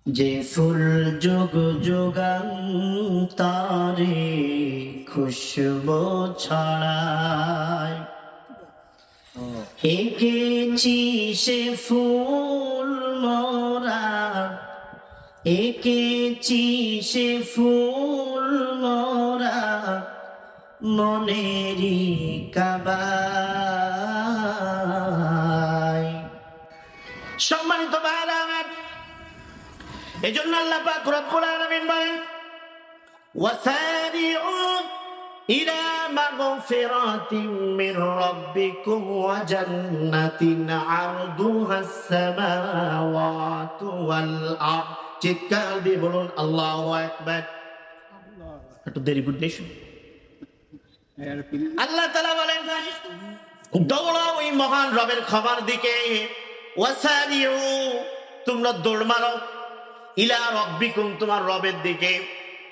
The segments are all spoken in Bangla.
যে ফুল যুগ যুগান্তরে খুশবু ছড়ায়, এঁকেছি সে ফুল মোরা, এঁকেছি সে ফুল মোরা মনেরই কাবায়। সম্মানিত ভাইরা আমার, এজন্য আল্লাহ পাক রব্বুল আলামিন বলেন, ওয়াসারিউ ইলা মাগফিরাতিন মির রাব্বিকুম ওয়া জান্নাতিন আরদুহাস সামাওয়াতু ওয়াল আরদ। চিৎকার দিয়ে বলুন আল্লাহু আকবার। একটু দেরি বুঝলেন। আল্লাহ তাআলা বলেন, দৌড়াও ওই মহান রবের ক্ষমার দিকে। ওয়াসারিউ, তোমরা দৌড় মারো, ইলা রব্বিকুম, তোমার রবের দিকে,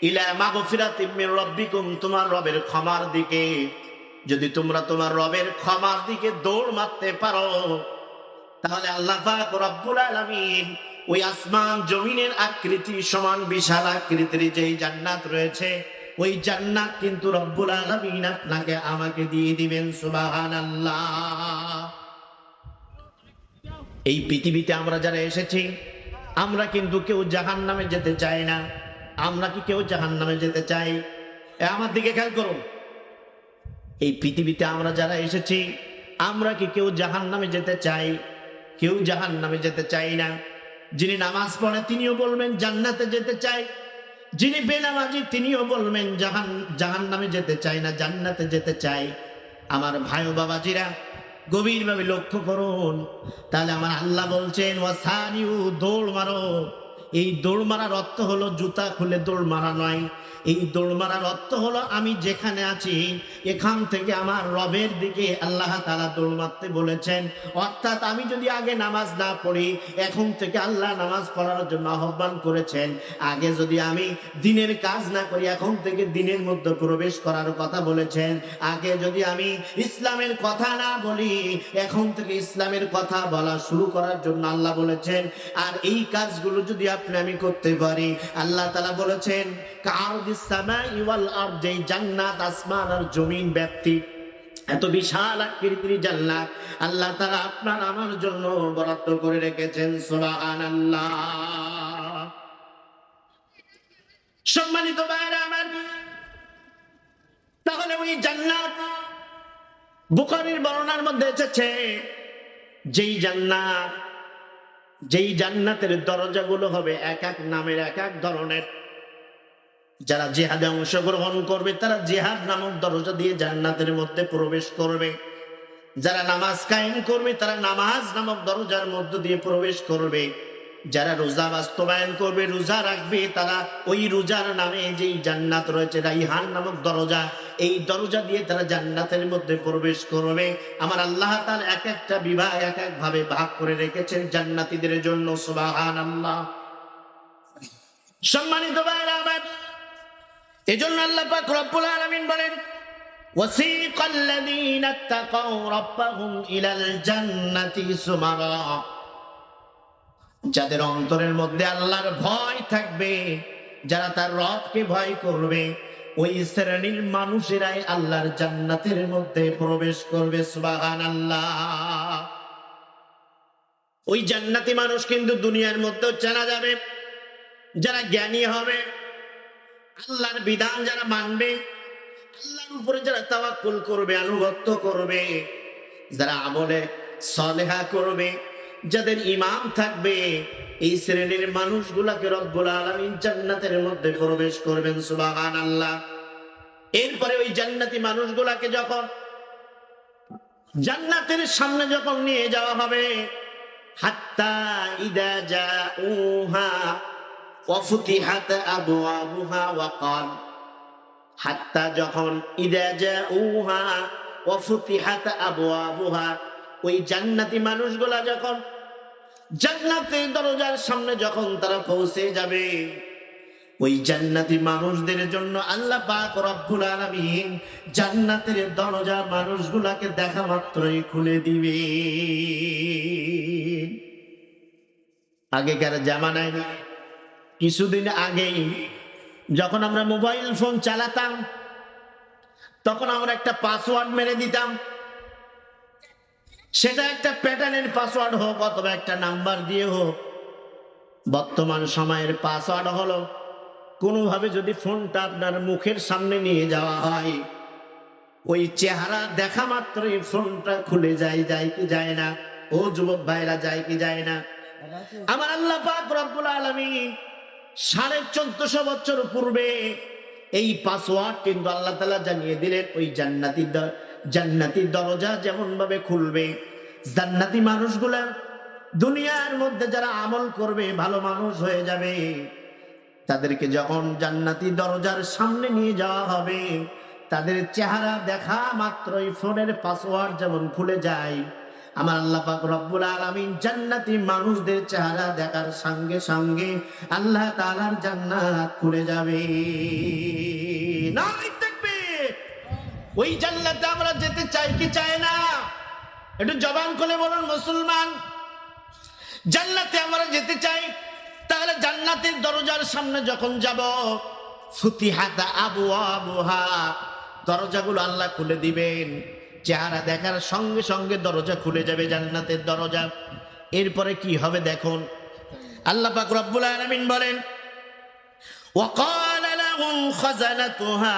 ইলা মাগফিরাতিম মির রব্বিকুম, তোমার রবের ক্ষমার দিকে। যদি তোমরা তোমার রবের ক্ষমার দিকে দৌড় মারতে পারো, তাহলে আল্লাহ পাক রব্বুল আলামিন ওই আসমান জমিনের আকৃতি সমান বিশাল আকৃতির যেই জান্নাত রয়েছে, ওই জান্নাত কিন্তু রব্বুল আলামিন আপনাকে আমাকে দিয়ে দিবেন। সুবহানাল্লাহ। এই পৃথিবীতে আমরা যারা এসেছি, আমরা কিন্তু কেউ জাহান্নামে যেতে চাই না। আমরা কি কেউ জাহান্নামে যেতে চাই? আমার দিকে খেয়াল করুন। এই পৃথিবীতে আমরা যারা এসেছি, আমরা কি কেউ জাহান্নামে যেতে চাই? কেউ জাহান্নামে যেতে চাই না। যিনি নামাজ পড়ে তিনিও বলবেন জান্নাতে যেতে চাই, যিনি বেনামাজি তিনিও বলবেন জাহান্নামে যেতে চাই না, জান্নাতে যেতে চাই। আমার ভাই ও বাবাজিরা, গভীরভাবে লক্ষ্য করুন। তাহলে আমার আল্লাহ বলছেন, ওয়াসানিউ, দৌড় মারো। এই দৌড় মারার অর্থ হলো জুতা খুলে দৌড় মারা নয়। এই দৌড় মারার অর্থ হলো আমি যেখানে আছি এখান থেকে আমার রবের দিকে আল্লাহ তাআলা দৌড় মারতে বলেছেন। অর্থাৎ আমি যদি আগে নামাজ না পড়ি, এখন থেকে আল্লাহ নামাজ পড়ার জন্য আহ্বান করেছেন। আগে যদি আমি দিনের কাজ না করি, এখন থেকে দিনের মধ্যে প্রবেশ করার কথা বলেছেন। আগে যদি আমি ইসলামের কথা না বলি, এখন থেকে ইসলামের কথা বলা শুরু করার জন্য আল্লাহ বলেছেন। আর এই কাজগুলো যদি আপনি আমি করতে পারি, আল্লাহ তাআলা বলেছেন, কারদিস সামাই ওয়াল আরদ, যেই জান্নাত আসমান আর জমিন ব্যাপ্তি, এত বিশাল আকৃতির জান্নাত আল্লাহ তাআলা আপনার আমার জন্য বরাদ্দ করে রেখেছেন। সুবহানাল্লাহ। সম্মানিত ভাইরা আমার, তাহলে ওই জান্নাত, বুখারীর বর্ণনার মধ্যে এসেছে, যেই জান্নাতের দরজাগুলো হবে এক এক নামের, এক এক ধরনের। যারা জিহাদে অংশগ্রহণ করবে তারা জিহাদ নামক দরজা দিয়ে জান্নাতের মধ্যে প্রবেশ করবে। যারা নামাজ কায়েম করবে তারা নামাজ নামক দরজার মধ্য দিয়ে প্রবেশ করবে। যারা রোজা বাস্তবায়ন করবে, রোজা রাখবে, তারা ওই রোজার নামে যেই জান্নাত রয়েছে, রাইহান নামক দরজা, এই দরজা দিয়ে তারা জান্নাতের মধ্যে প্রবেশ করবে। আমার আল্লাহ তাআলা এক একটা বিভাগ এক এক ভাবে ভাগ করে রেখেছেন জান্নাতীদের জন্য। সুবহানাল্লাহ। সম্মানিত ভাইরা আমার, এজন্য আল্লাহ পাক রব্বুল আলামিন বলেন, ওয়াসিকাল্লাযীনা ইত্তাকাউ রাব্বাহুম ইলাল জান্নাতি সুমারা, যাদের অন্তরের মধ্যে আল্লাহর ভয় থাকবে, যারা তার রবকে ভয় করবে, ওই শ্রেণীর মানুষেরাই আল্লাহর জান্নাতের মধ্যে প্রবেশ করবে। সুবহানাল্লাহ। ওই জান্নাতি মানুষ কিন্তু দুনিয়ার মধ্যেও চেনা যাবে। যারা জ্ঞানী হবে, আল্লাহর বিধান যারা মানবে, আল্লাহর উপরে যারা তাওয়াক্কুল করবে, আনুগত্য করবে, যারা আমলে সালেহা করবে, যাদের ঈমান থাকবে, এই শ্রেণীর মানুষগুলোকে রব্বুল আলামিন জান্নাতের মধ্যে প্রবেশ করবেন। সুবহানাল্লাহ। এরপরে ওই জান্নাতি মানুষগুলোকে যখন জান্নাতের সামনে যখন নিয়ে যাওয়া হবে, হাত্তা ইদা জাউহা ওয়া ফুতিহাত আবওয়াবুহা ওয়া ক্বাল, হাত্তা যখন ইদা জাউহা ওয়া ফুতিহাত আবওয়াবুহা, ওই জান্নাতি মানুষগুলা যখন জান্নাতের দরজার সামনে যখন তারা পৌঁছে যাবে, ওই জান্নাতি মানুষদের জন্য আল্লাহ পাক রব্বুল আলামিন জান্নাতের দরজা মানুষগুলাকে দেখা মাত্রই খুলে দিবে। আগেকার জামানায় কিছুদিন আগেই যখন আমরা মোবাইল ফোন চালাতাম তখন আমরা একটা পাসওয়ার্ড মেরে দিতাম, সেটা একটা প্যাটার্নের পাসওয়ার্ড হোক অথবা একটা নাম্বার দিয়ে হোক। বর্তমান সময়ের পাসওয়ার্ড হলো কোনোভাবে যদি ফোনটা আপনার মুখের সামনে নিয়ে যাওয়া হয়, ওই চেহারা দেখা মাত্রই ফোনটা খুলে যায় কি যায় না? ও যুবক ভাইরা, যায় কি যায় না? আমার আল্লাহ পাক রব্বুল আলামিন 1450 বছর পূর্বে এই পাসওয়ার্ড কিন্তু আল্লাহ তাআলা জানিয়ে দিলেন। ওই জান্নাতি দরজা যেমন ভাবে খুলবে, জান্নাতি মানুষগুলা দুনিয়ার মধ্যে যারা আমল করবে, ভালো মানুষ হয়ে যাবে, তাদেরকে যখন জান্নাতি দরজার সামনে নিয়ে যাওয়া হবে, তাদের চেহারা দেখা মাত্রই ফোনের পাসওয়ার্ড যেমন খুলে যায়, আমার আল্লাহ পাক রব্বুল আলামিন জান্নাতি মানুষদের চেহারা দেখার সঙ্গে সঙ্গে আল্লাহ তাআলার জান্নাত খুলে যাবে। নারী তাকবীর! ওই জান্নাতে আমরা যেতে চাই কি চাই না? একটু জবান খুলে বলুন মুসলমান। জান্নাতে আমরা যেতে চাই, তাহলে জান্নাতের দরজার সামনে যখন যাব, ফুতিহাত আবওয়াবুহা, দরজাগুলো আল্লাহ খুলে দিবেন। চেহারা দেখার সঙ্গে সঙ্গে দরজা খুলে যাবে, জান্নাতের দরজা। এরপরে কি হবে দেখুন, আল্লাহ পাক রব্বুল আলামিন বলেন, ওয়াকালা লাহুম খাযানাতুহা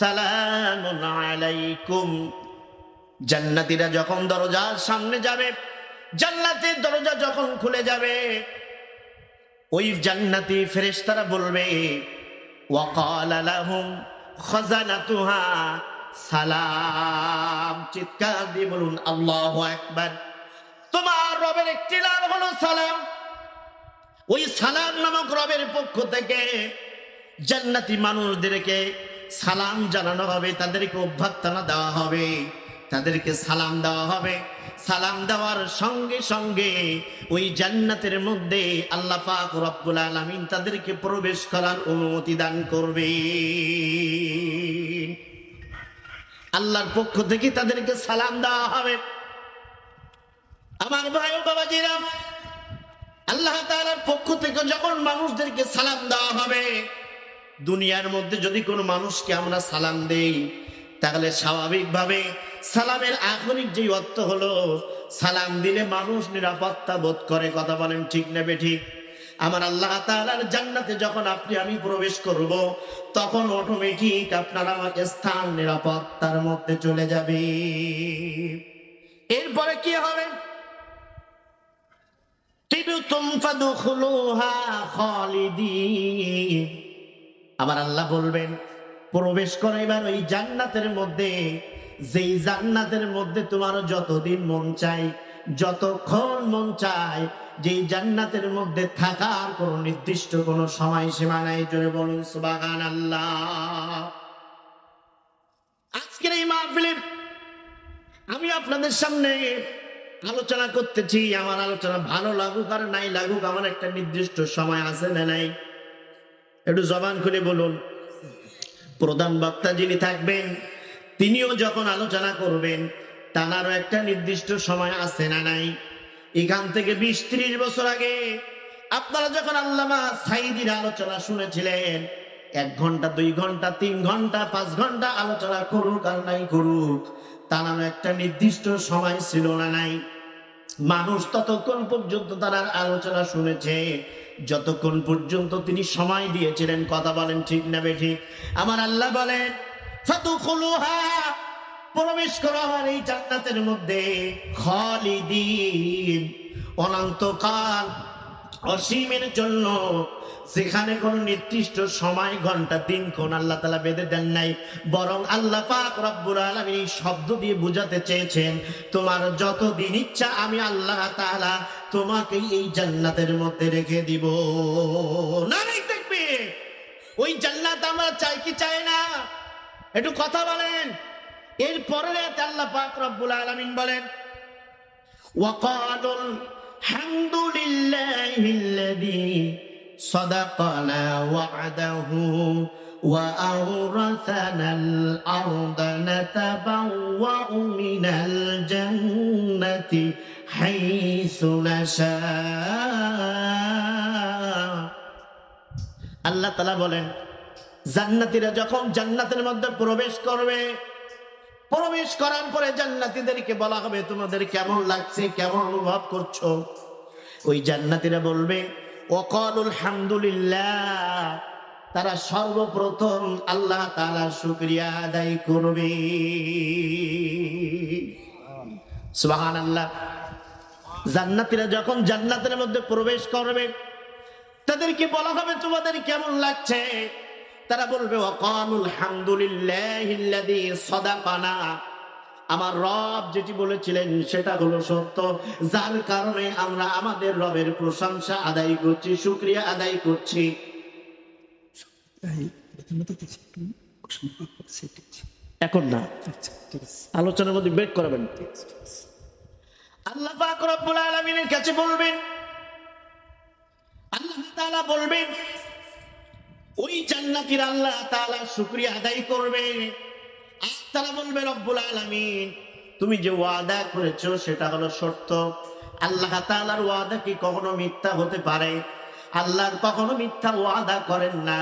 সালামুন আলাইকুম। জান্নাতীরা যখন দরজার সামনে যাবে, জান্নাতের দরজা যখন খুলে যাবে, ওই জান্নাতি ফেরেশতারা বলবে, ওয়াকালা লাহুম খাযানাতুহা সালাম। চিৎকার দিয়ে বলুন আল্লাহু আকবার। তোমার রবের একটি নাম হলো সালাম। ওই সালাম নামক রবের পক্ষ থেকে জান্নাতি মানুষদেরকে সালাম জানানো হবে, তাদেরকে অভ্যর্থনা দেওয়া হবে, তাদেরকে সালাম দেওয়া হবে। সালাম দেওয়ার সঙ্গে সঙ্গে ওই জান্নাতের মধ্যে আল্লাহ পাক রব্বুল আলামিন তাদেরকে প্রবেশ করার অনুমতি দান করবে। আল্লাহর পক্ষ থেকে তাদেরকে সালাম দেওয়া হবে। আমার ভাই ও বাবাজিরা, আল্লাহ তাআলার পক্ষ থেকে যখন মানুষদেরকে সালাম দেওয়া হবে, দুনিয়ার মধ্যে যদি কোনো মানুষকে আমরা সালাম দেই, তাহলে স্বাভাবিকভাবে সালামের আখরিক যে অর্থ হলো, সালাম দিলে মানুষ নিরাপত্তা বোধ করে। কথা বলেন ঠিক না বেঠিক? আমার আল্লাহ তাআলার জান্নাতে যখন আপনি আমি প্রবেশ করব, তখন অটোমেটিক আপনার আমার স্থান নিরাপত্তার মধ্যে চলে যাবে। এরপরে কি হবে? তিবতুম ফাদখুলুহা খালিদিন। আমার আল্লাহ বলবেন, প্রবেশ করো এবার ওই জান্নাতের মধ্যে, যেই জান্নাতের মধ্যে তোমার যতদিন মন চাই, যতক্ষণ মন চায়, যেই জান্নাতের মধ্যে থাকার কোনো নির্দিষ্ট কোনো সময়সীমা নাই। জোরে বলুন সুবহানাল্লাহ। আজকের এই মাহফিলে আমি আপনাদের সামনে আলোচনা করতেছি। আমার আলোচনা ভালো লাগুক আর নাই লাগুক, আমার একটা নির্দিষ্ট সময় আছে না নাই? একটু জবান খুলে বলুন। প্রধান বক্তা যিনি থাকবেন, তিনিও যখন আলোচনা করবেন, তানারও একটা নির্দিষ্ট সময় আছে না নাই? এখান থেকে 20-30 বছর আগে আপনারা যখন আল্লামা সাঈদীর আলোচনা শুনেছিলেন, 1 ঘন্টা 2 ঘন্টা 3 ঘন্টা 5 ঘন্টা আলোচনা করুক আর নাই করুক, তানারও একটা নির্দিষ্ট সময় ছিল না নাই? মানুষ ততক্ষণ পর্যন্ত তার আলোচনা শুনেছে যতক্ষণ পর্যন্ত তিনি সময় দিয়েছিলেন। কথা বলেন ঠিক না বেঠিক? আমার আল্লাহ বলেন, ফাদখুলুহা, প্রবেশ করো আমার এই জান্নাতের মধ্যে, খালিদিন, অনন্তকাল, অসীমের জন্য। সেখানে কোনো নির্দিষ্ট সময়, ঘন্টা, দিনক্ষণ আল্লাহ তাআলা বেঁধে দেন নাই, বরং আল্লাহ পাক রব্বুল আলামিন এই শব্দ দিয়ে বোঝাতে চেয়েছেন, তোমার যতদিন ইচ্ছা আমি আল্লাহ তাআলা তোমাকে এই জান্নাতের মধ্যে রেখে দিব। নারী তাকবীর! ওই জান্নাত আমরা চাই কি চাই না? একটু কথা বলেন। এরপরে আল্লাহ পাক রব্বুল আলামিন বলেন, ওয়াকালুল হামদুলিল্লাহিল্লাযী সাদাকানা ওয়া'দাহু ওয়া আওরাসানাল আরদা নাতাবাওয়াউ মিনাল জান্নাতি হাইসু নাশা। আল্লাহ তাআলা বলেন, জান্নাতীরা যখন জান্নাতের মধ্যে প্রবেশ করবে, প্রবেশ করার পরে জান্নাতীদেরকে বলা হবে তোমাদের কেমন লাগছে, কেমন অনুভব করছো? ওই জান্নাতীরা বলবে ওয়াকালুল হামদুলিল্লাহ, তারা সর্বপ্রথম আল্লাহ তাআলার শুকরিয়া আদায় করবে। সুবহানাল্লাহ। জান্নাতীরা যখন জান্নাতের মধ্যে প্রবেশ করবে, তাদেরকে বলা হবে তোমাদের কেমন লাগছে? তারা বলবে ওয়াকালুল হামদুলিল্লাহিল্লাযী সাদাকানা, আমার রব যেটি বলেছিলেন সেটা হলো সত্য, যার কারণে আমরা আমাদের রবের প্রশংসা আদায় করছি, শুকরিয়া আদায় করছি। এখন না, আলোচনার মধ্যে ব্রেক করাবেন। আল্লাহ পাক রব্বুল আলামিনের কাছে বলবেন, আল্লাহ তাআলা বলবেন, ওই জান্নাতীরা আল্লাহ তাআলা শুকরিয়া আদায় করবে। আর তারা বলবে রব্বুল আলামিন, তুমি যে ওয়াদা করেছো সেটা হলো সত্য। আল্লাহ তাআলার ওয়াদা কি কখনো মিথ্যা হতে পারে? আল্লাহ কখনো মিথ্যা ওয়াদা করেন না।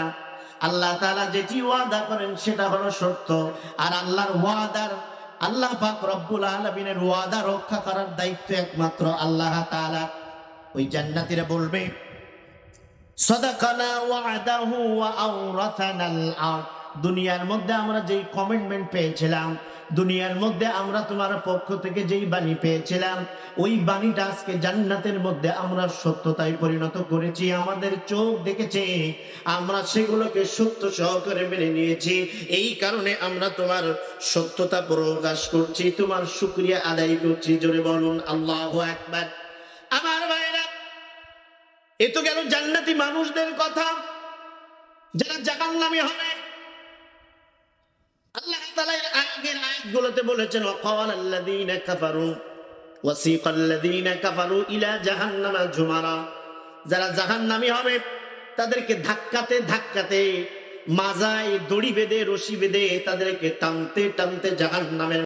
আল্লাহ তাআলা যেটি ওয়াদা করেন সেটা হলো সত্য। আর আল্লাহর ওয়াদার, আল্লাহ পাক রব্বুল আলামিনের ওয়াদা রক্ষা করার দায়িত্ব একমাত্র আল্লাহ তাআলা। ওই জান্নাতীরা বলবে সাদাকানা ওয়াদাহু ওয়া আওরাসানাল আরদ, দুনিয়ার মধ্যে আমরা যেই কমিটমেন্ট পেয়েছিলাম, দুনিয়ার মধ্যে আমরা তোমার পক্ষ থেকে যেই বাণী পেয়েছিলাম, ওই বাণীটা আজকে জান্নাতের মধ্যে আমরা সত্যতায় পরিণত করেছি। আমাদের চোখ দেখেছে, আমরা সেগুলোকে সত্য সহকারে মেনে নিয়েছি। এই কারণে আমরা তোমার সত্যতা প্রকাশ করছি, তোমার শুকরিয়া আদায় করছি। জোরে বলুন আল্লাহু আকবার। আমার ভাইরা, এ তো গেল জান্নাতি মানুষদের কথা, যারা জাহান্নামী হবে। আল্লাহ তাআলা আগের আয়াতগুলোতে বলেছেন ওয়াকালাল্লাযীনা কাফারু ওয়াসিকাল্লাযীনা কাফারু ইলা জাহান্নামা যুমারা, যারা জাহান্নামী হবে তাদেরকে ধাক্কাতে ধাক্কাতে, মাজায় দড়ি বেঁধে, রশি বেঁধে তাদেরকে টানতে টানতে জাহান্নামের